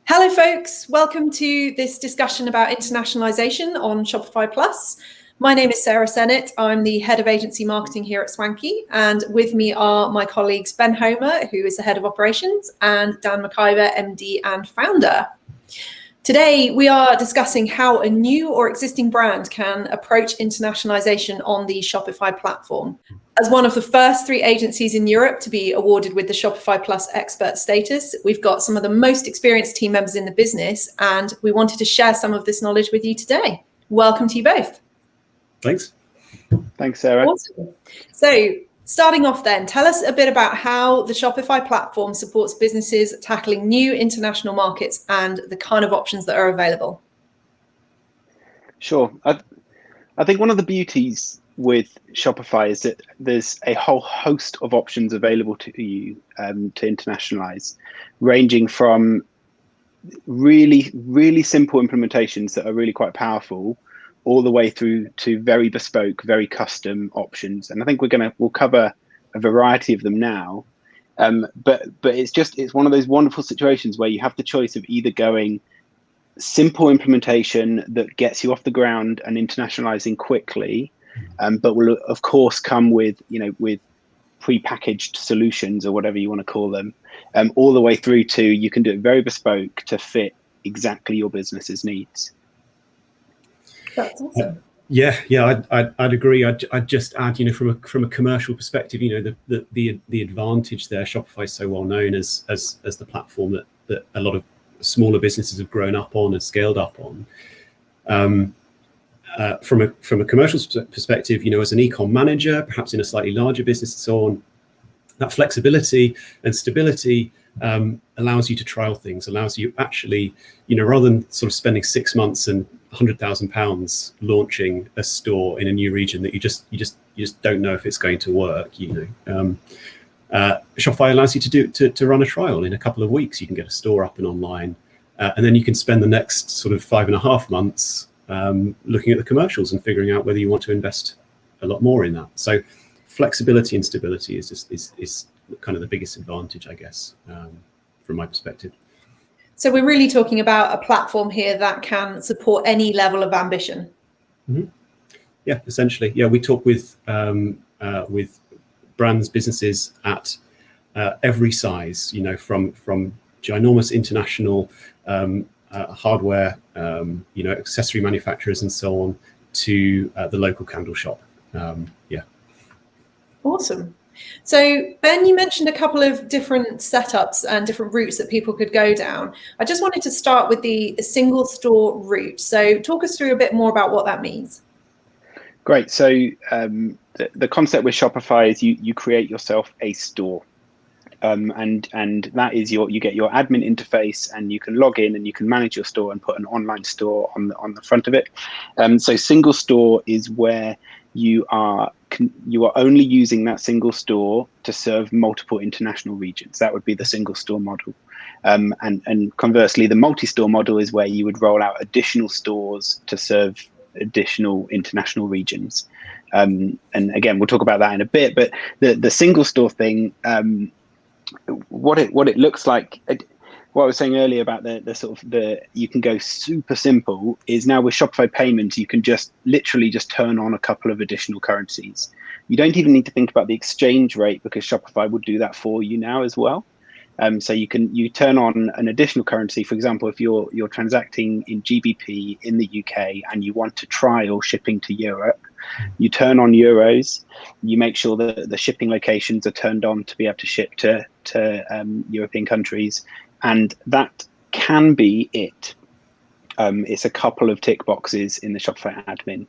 Hello, folks. Welcome to this discussion about internationalization on Shopify Plus. My name is Sarah Sennett. I'm the head of agency marketing here at Swanky. And with me are my colleagues, Ben Homer, who is the head of operations, and Dan McIver, MD and founder. Today, we are discussing how a new or existing brand can approach internationalization on the Shopify platform. As one of the first 3 agencies in Europe to be awarded with the Shopify Plus expert status, we've got some of the most experienced team members in the business, and we wanted to share some of this knowledge with you today. Welcome to you both. Thanks. Thanks, Sarah. Awesome. So, starting off then, tell us a bit about how the Shopify platform supports businesses tackling new international markets and the kind of options that are available. Sure. I think one of the beauties with Shopify is that there's a whole host of options available to you to internationalize, ranging from really, really simple implementations that are really quite powerful, all the way through to very bespoke, very custom options. And I think we'll cover a variety of them now. But it's one of those wonderful situations where you have the choice of either going simple implementation that gets you off the ground and internationalizing quickly, but will of course come with pre-packaged solutions or whatever you want to call them, all the way through to you can do it very bespoke to fit exactly your business's needs. That's awesome. I'd agree. I'd just add, from a commercial perspective, the advantage there. Shopify is so well known as the platform that a lot of smaller businesses have grown up on and scaled up on. From a commercial perspective, as an e-com manager, perhaps in a slightly larger business and so on, that flexibility and stability allows you to trial things, allows you actually, rather than sort of spending 6 months and £100,000 launching a store in a new region that you just don't know if it's going to work. Shopify allows you to run a trial in a couple of weeks. You can get a store up and online, and then you can spend the next sort of 5.5 months looking at the commercials and figuring out whether you want to invest a lot more in that. So flexibility and stability is kind of the biggest advantage, I guess, from my perspective. So we're really talking about a platform here that can support any level of ambition. Mm-hmm. Yeah, essentially. Yeah, we talk with brands, businesses at every size, from ginormous international hardware, accessory manufacturers and so on, to the local candle shop. Awesome. So Ben, you mentioned a couple of different setups and different routes that people could go down. I just wanted to start with the single store route. So talk us through a bit more about what that means. Great. So the concept with Shopify is you create yourself a store. And that is you get your admin interface, and you can log in and you can manage your store and put an online store on the front of it. So single store is where you are only using that single store to serve multiple international regions. That would be the single store model. And conversely, the multi-store model is where you would roll out additional stores to serve additional international regions. And again, we'll talk about that in a bit. But the single store thing, what it looks like, what I was saying earlier about the sort of you can go super simple, is now with Shopify payments, you can literally just turn on a couple of additional currencies. You don't even need to think about the exchange rate, because Shopify will do that for you now as well. So you turn on an additional currency. For example, if you're transacting in GBP in the UK and you want to trial shipping to Europe, you turn on euros. You make sure that the shipping locations are turned on to be able to ship to European countries, and that can be it. It's a couple of tick boxes in the Shopify admin.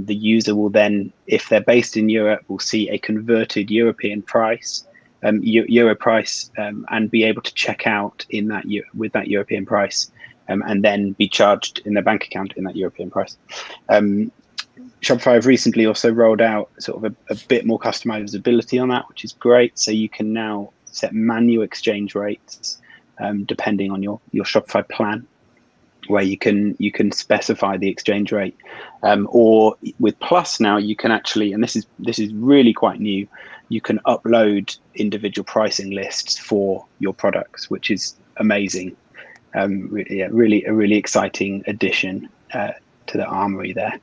The user will then, if they're based in Europe, will see a converted European price, euro price, and be able to check out in that with that European price, and then be charged in their bank account in that European price. Shopify have recently also rolled out sort of a bit more customizability on that, which is great. So you can now set manual exchange rates depending on your Shopify plan, where you can specify the exchange rate, or with Plus now you can actually, and this is really quite new, you can upload individual pricing lists for your products, which is amazing. Yeah, really a really exciting addition to the armory there.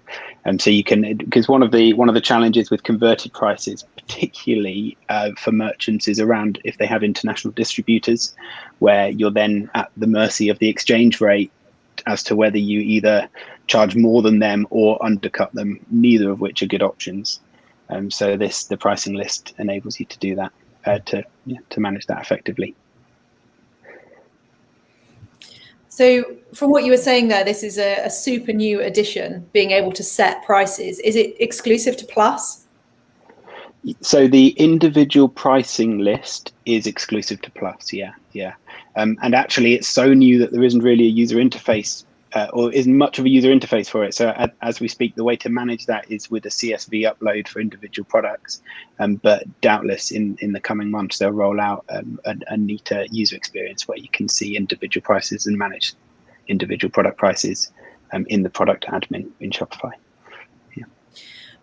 So you can, because one of the challenges with converted prices, particularly for merchants, is around if they have international distributors, where you're then at the mercy of the exchange rate as to whether you either charge more than them or undercut them, neither of which are good options. So the pricing list enables you to do that, to manage that effectively. So from what you were saying there, this is a super new addition, being able to set prices. Is it exclusive to Plus? So the individual pricing list is exclusive to Plus, yeah. And actually it's so new that there isn't really a user interface, or isn't much of a user interface for it. So as we speak, the way to manage that is with a CSV upload for individual products. But doubtless in the coming months, they'll roll out a neater user experience where you can see individual prices and manage individual product prices in the product admin in Shopify.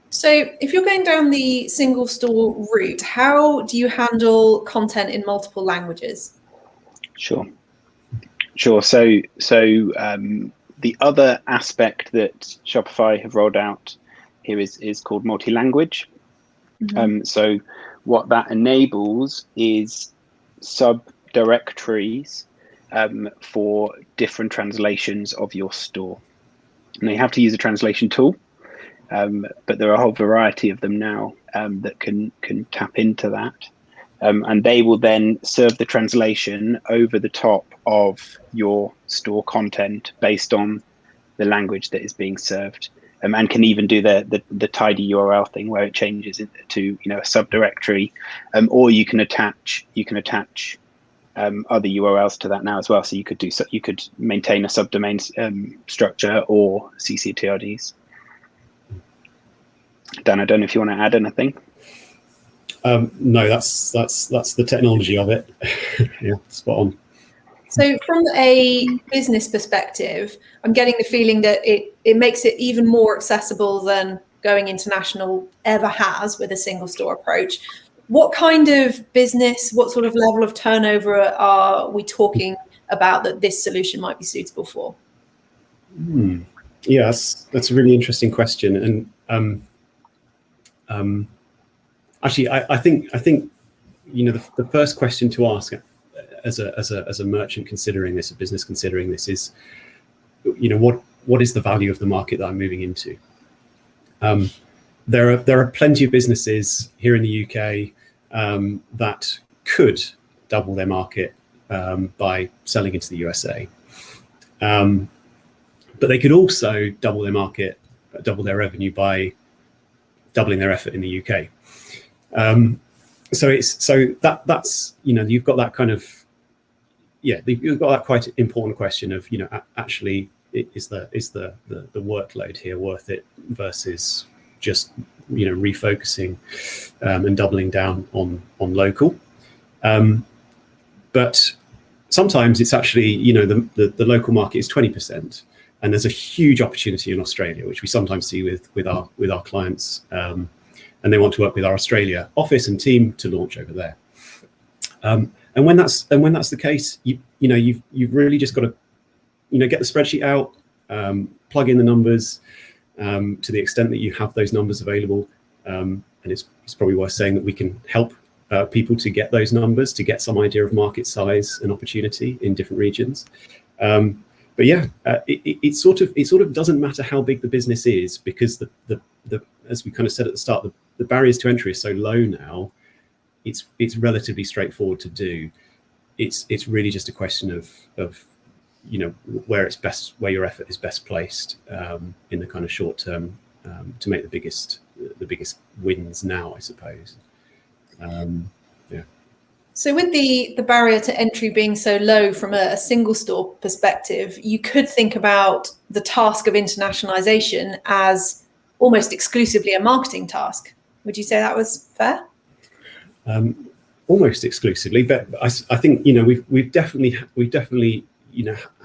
So if you're going down the single store route, how do you handle content in multiple languages? Sure. So the other aspect that Shopify have rolled out here is called Multilanguage. Mm-hmm. So what that enables is subdirectories for different translations of your store. And you have to use a translation tool, but there are a whole variety of them now that can tap into that. And they will then serve the translation over the top of your store content based on the language that is being served, and can even do the tidy URL thing where it changes it to a subdirectory, or you can attach other URLs to that now as well. So you could maintain a subdomain structure or CCTRDs. Dan, I don't know if you want to add anything. No, that's the technology of it. Yeah, spot on. So from a business perspective, I'm getting the feeling that it makes it even more accessible than going international ever has with a single store approach. What kind of business, what sort of level of turnover are we talking about that this solution might be suitable for? Yeah, that's a really interesting question. And actually, I think the first question to ask as a merchant considering this, a business considering this, is what is the value of the market that I'm moving into? There are plenty of businesses here in the UK that could double their market by selling into the USA, but they could also double their market, double their revenue by doubling their effort in the UK. So that's you've got that kind of you've got that quite important question of actually is the workload here worth it versus just refocusing and doubling down on local. But sometimes it's actually the local market is 20%, and there's a huge opportunity in Australia, which we sometimes see with our clients. And they want to work with our Australia office and team to launch over there. And when that's the case, you've really just got to get the spreadsheet out, plug in the numbers to the extent that you have those numbers available. And it's probably worth saying that we can help people to get those numbers, to get some idea of market size and opportunity in different regions. But yeah, it sort of doesn't matter how big the business is, because the as we kind of said at the start, the barriers to entry are so low now. It's relatively straightforward to do. It's really just a question of where your effort is best placed in the kind of short term to make the biggest wins now, I suppose. Yeah. So with the barrier to entry being so low from a single store perspective, you could think about the task of internationalization as almost exclusively a marketing task. Would you say that was fair? Almost exclusively, but I think we've definitely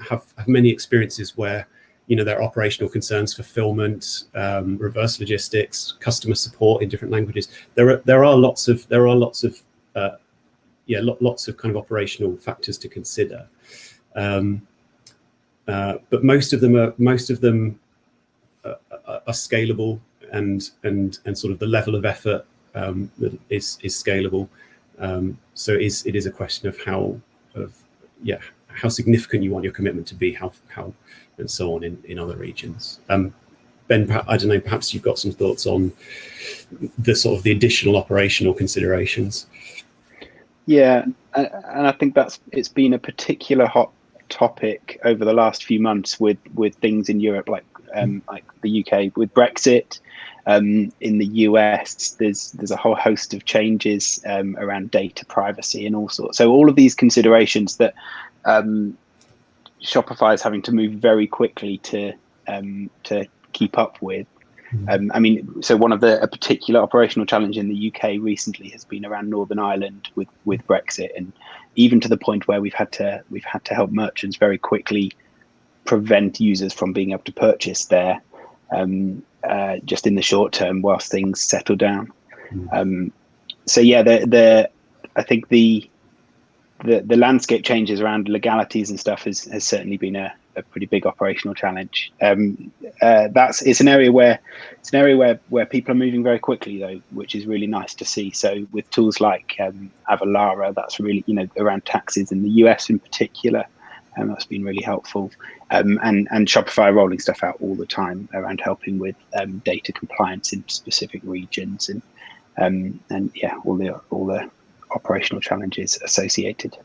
have many experiences where there are operational concerns, fulfillment, reverse logistics, customer support in different languages. There are lots of kind of operational factors to consider. but most of them are scalable, and sort of the level of effort is scalable. So it is a question of how significant you want your commitment to be, how and so on in other regions. Ben, I don't know, perhaps you've got some thoughts on the sort of the additional operational considerations. Yeah, and I think it's been a particular hot topic over the last few months with things in Europe, like the UK with Brexit. In the US, there's a whole host of changes around data privacy and all sorts. So all of these considerations that Shopify is having to move very quickly to keep up with. I mean, so a particular operational challenge in the UK recently has been around Northern Ireland with Brexit, and even to the point where we've had to help merchants very quickly prevent users from being able to purchase there, just in the short term whilst things settle down. So yeah, I think the landscape changes around legalities and stuff has certainly been a pretty big operational challenge. It's an area where people are moving very quickly though, which is really nice to see. So with tools like Avalara, that's really, around taxes in the US in particular, that's been really helpful. And Shopify rolling stuff out all the time around helping with data compliance in specific regions, and yeah, all the operational challenges associated.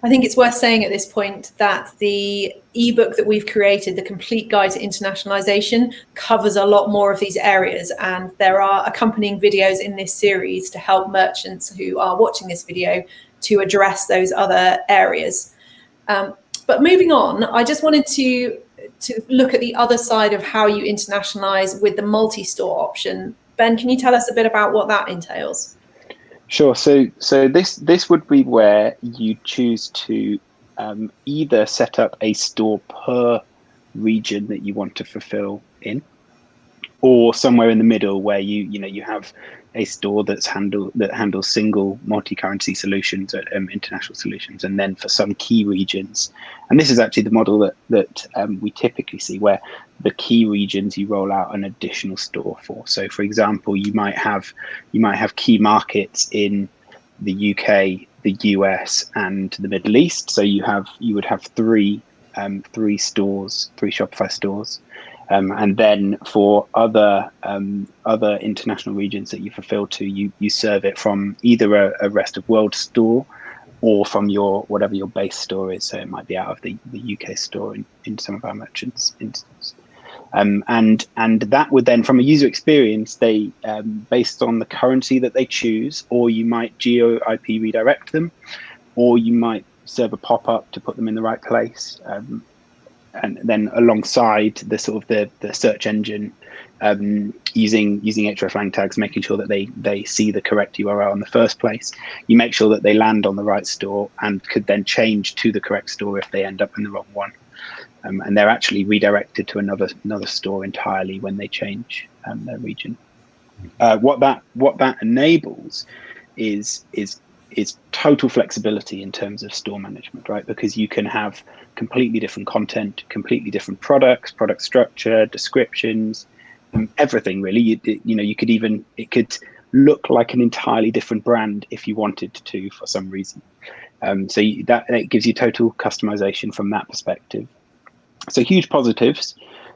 I think it's worth saying at this point that the ebook that we've created, the Complete Guide to Internationalization, covers a lot more of these areas, and there are accompanying videos in this series to help merchants who are watching this video to address those other areas. But moving on, I just wanted to look at the other side of how you internationalize with the multi-store option. Ben, can you tell us a bit about what that entails? Sure. So this would be where you choose to either set up a store per region that you want to fulfill in, or somewhere in the middle where you have a store that handles single multi-currency solutions, international solutions, and then for some key regions. And this is actually the model that we typically see, where the key regions you roll out an additional store for. So for example, you might have key markets in the UK, the US, and the Middle East. So you would have three Shopify stores. And then for other international regions that you fulfill to, you serve it from either a rest of world store or from whatever your base store is. So it might be out of the UK store in some of our merchants' instances. And that would then, from a user experience, they based on the currency that they choose, or you might geo IP redirect them, or you might serve a pop-up to put them in the right place. And then alongside the sort of the search engine, using hreflang tags, making sure that they see the correct URL in the first place. You make sure that they land on the right store and could then change to the correct store if they end up in the wrong one. And they're actually redirected to another store entirely when they change their region. What that enables is total flexibility in terms of store management, right? Because you can have completely different content, completely different products, product structure, descriptions, everything really. It could look like an entirely different brand if you wanted to for some reason. So that gives you total customization from that perspective. So huge positives.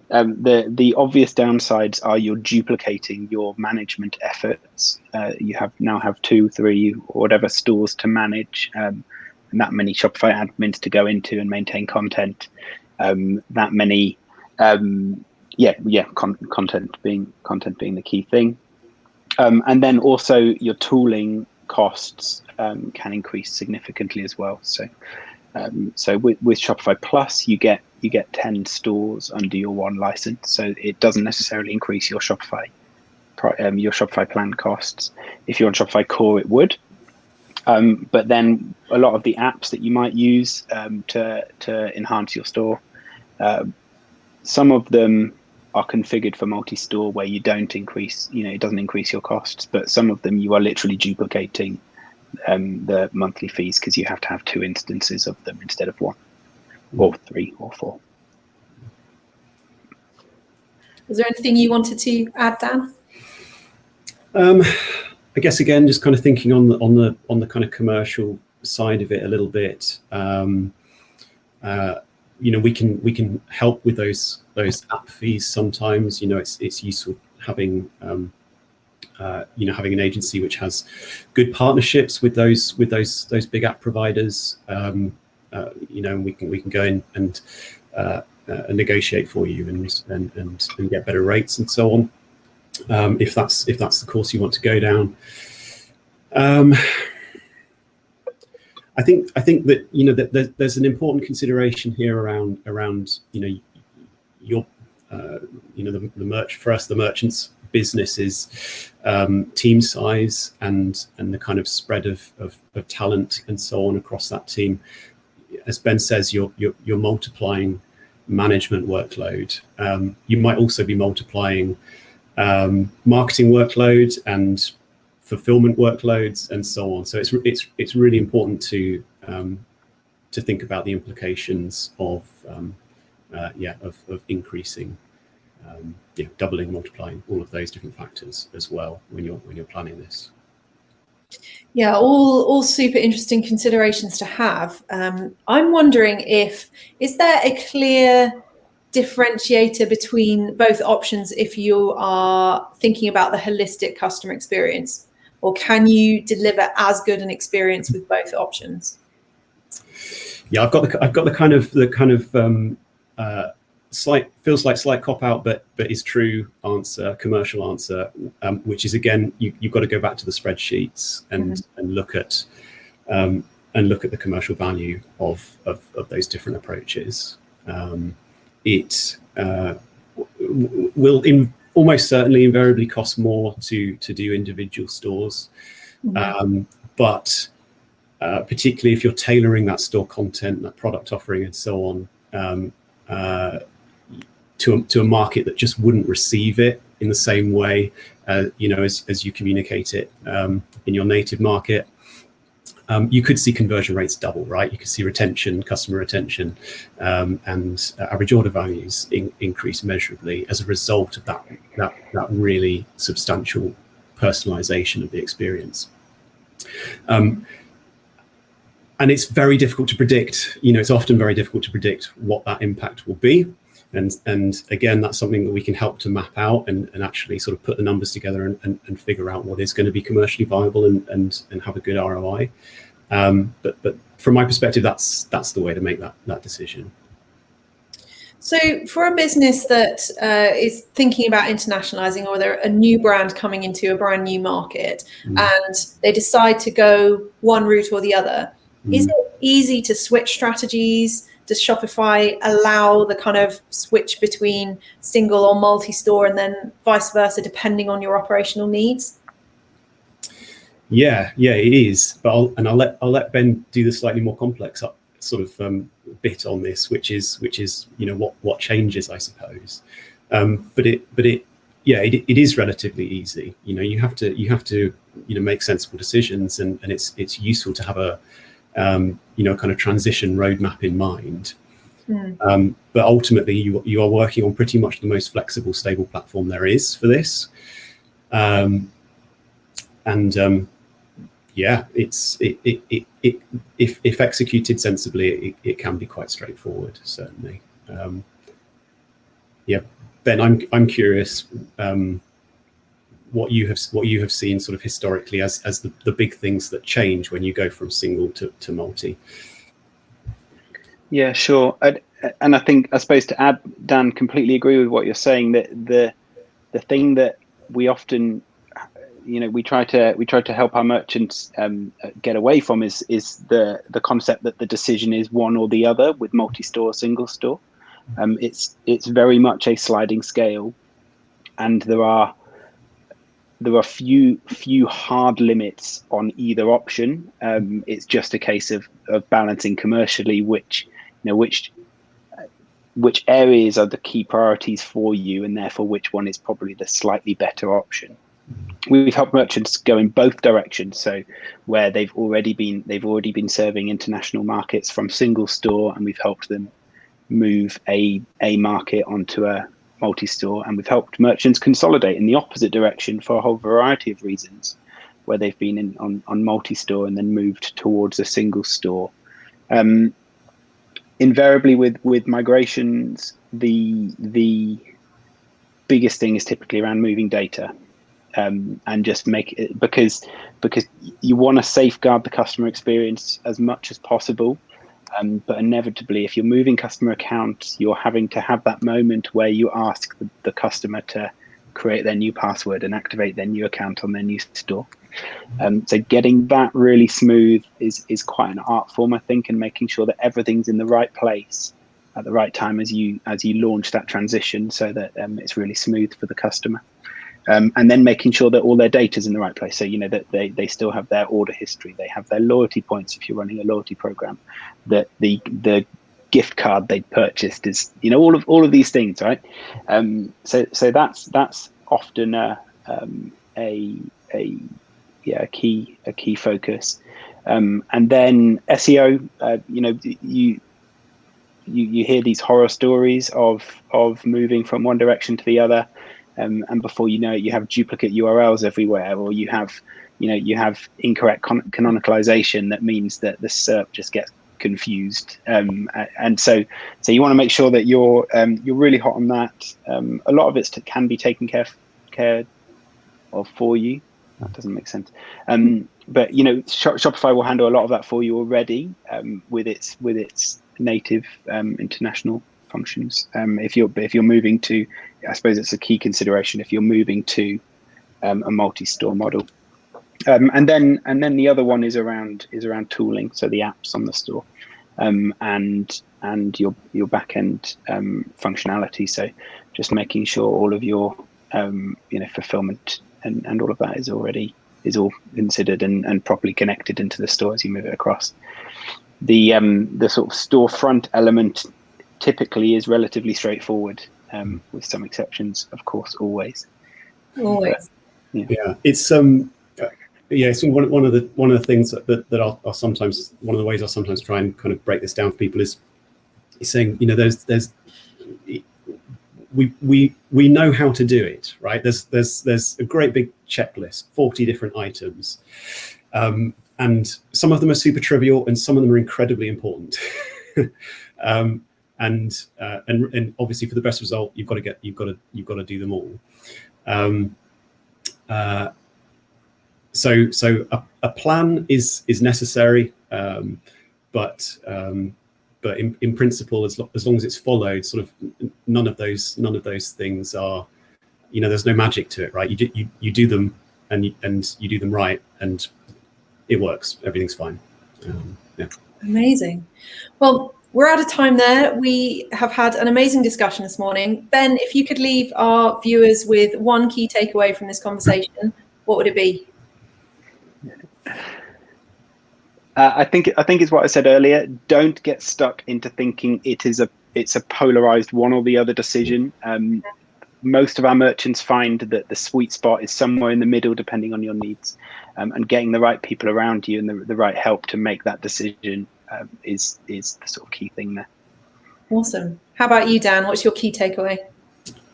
The obvious downsides are you're duplicating your management efforts. You now have 2, 3, or whatever stores to manage, and that many Shopify admins to go into and maintain content. That many, content being the key thing. And then also your tooling costs can increase significantly as well. So with Shopify Plus, you get 10 stores under your one license, so it doesn't necessarily increase your Shopify plan costs. If you're on Shopify Core, it would. But then a lot of the apps that you might use to enhance your store, some of them are configured for multi-store where you don't increase, it doesn't increase your costs, but some of them you are literally duplicating the monthly fees because you have to have 2 instances of them instead of 1. or 3 or 4. Is there anything you wanted to add, Dan? I guess again, just kind of thinking on the kind of commercial side of it a little bit. We can help with those app fees sometimes. It's useful having having an agency which has good partnerships with those big app providers. We can go in and negotiate for you and get better rates and so on. If that's the course you want to go down. I think that that there's an important consideration here around your the merchant's business is team size and the kind of spread of talent and so on across that team. As Ben says, you're multiplying management workload. You might also be multiplying marketing workload and fulfillment workloads and so on. So it's really important to think about the implications of increasing, doubling, multiplying, all of those different factors as well when you're planning this. Yeah, all super interesting considerations to have. I'm wondering is there a clear differentiator between both options if you are thinking about the holistic customer experience, or can you deliver as good an experience with both options? Yeah, I've got the kind of slight cop out, but is true answer, commercial answer, which is again you've got to go back to the spreadsheets and look at the commercial value of those different approaches. It will almost certainly invariably cost more to do individual stores, but particularly if you're tailoring that store content, that product offering, and so on, to a market that just wouldn't receive it in the same way, as you communicate it in your native market. You could see conversion rates double, right? You could see customer retention, and average order values increase measurably as a result of that really substantial personalization of the experience. And it's very difficult to predict. It's often very difficult to predict what that impact will be. And again, that's something that we can help to map out and actually sort of put the numbers together and figure out what is going to be commercially viable and have a good ROI. But from my perspective, that's the way to make that decision. So for a business that is thinking about internationalizing, or they're a new brand coming into a brand new market, and they decide to go one route or the other, is it easy to switch strategies? Does Shopify allow the kind of switch between single or multi-store, and then vice versa, depending on your operational needs? Yeah, it is. But I'll let Ben do the slightly more complex sort of bit on this, which is what changes, I suppose. But it is relatively easy. You have to make sensible decisions, and it's useful to have a kind of transition roadmap in mind. But ultimately, you are working on pretty much the most flexible, stable platform there is for this. If executed sensibly, it can be quite straightforward, certainly. Ben, I'm curious what you have seen sort of historically as the big things that change when you go from single to multi. Yeah, sure. And I suppose to add, Dan, completely agree with what you're saying, that the thing that we often we try to help our merchants get away from is the concept that the decision is one or the other with multi-store, single store. It's very much a sliding scale, and there are few hard limits on either option. It's just a case of balancing commercially which areas are the key priorities for you, and therefore which one is probably the slightly better option. We've helped merchants go in both directions. So where they've already been serving international markets from single store, and we've helped them move a market onto a multi-store, and we've helped merchants consolidate in the opposite direction for a whole variety of reasons, where they've been on multi-store and then moved towards a single store. Invariably with migrations, the biggest thing is typically around moving data, and just make it, because you want to safeguard the customer experience as much as possible. But inevitably, if you're moving customer accounts, you're having to have that moment where you ask the customer to create their new password and activate their new account on their new store. So getting that really smooth is quite an art form, I think, and making sure that everything's in the right place at the right time as you launch that transition, so that it's really smooth for the customer. And then making sure that all their data is in the right place. So, that they still have their order history, they have their loyalty points if you're running a loyalty program, that the gift card they purchased is, all of these things, right? So that's often a key focus. And then SEO, you hear these horror stories of moving from one direction to the other. And before you know it, you have duplicate URLs everywhere, or you have incorrect canonicalization that means that the SERP just gets confused. And so you want to make sure that you're really hot on that. A lot of it can be taken care of for you. That doesn't make sense. But Shopify will handle a lot of that for you already, with its native international functions. If you're moving to, I suppose it's a key consideration if you're moving to a multi-store model. And then the other one is around tooling, so the apps on the store, and your back-end functionality. So just making sure all of your fulfillment and all of that is all considered and properly connected into the store as you move it across. The sort of storefront element typically is relatively straightforward, with some exceptions, of course, always. Always. But, yeah, it's so one of the things that I'll sometimes, one of the ways I'll sometimes try and kind of break this down for people is saying, we know how to do it, right? There's a great big checklist, 40 different items, and some of them are super trivial and some of them are incredibly important. And obviously for the best result, you've got to do them all. So a plan is necessary, but in principle, as long as it's followed, sort of none of those things are, there's no magic to it, right? You do them and you do them right, and it works. Everything's fine. Yeah. Amazing. Well, we're out of time there. We have had an amazing discussion this morning. Ben, if you could leave our viewers with one key takeaway from this conversation, what would it be? I think it's what I said earlier. Don't get stuck into thinking it's a polarized one or the other decision. Most of our merchants find that the sweet spot is somewhere in the middle, depending on your needs, and getting the right people around you and the right help to make that decision is the sort of key thing there. Awesome. How about you, Dan? What's your key takeaway?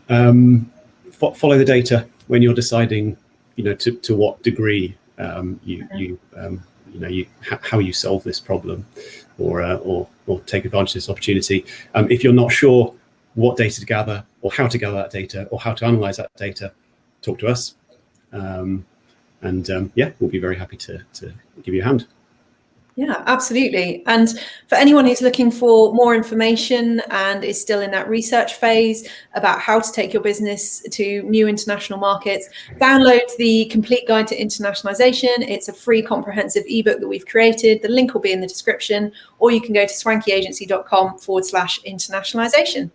Follow the data when you're deciding, to what degree how you solve this problem, or take advantage of this opportunity. If you're not sure what data to gather, or how to gather that data, or how to analyze that data, talk to us, and we'll be very happy to give you a hand. Yeah, absolutely. And for anyone who's looking for more information and is still in that research phase about how to take your business to new international markets, download the Complete Guide to Internationalization. It's a free comprehensive ebook that we've created. The link will be in the description, or you can go to swankyagency.com/internationalization.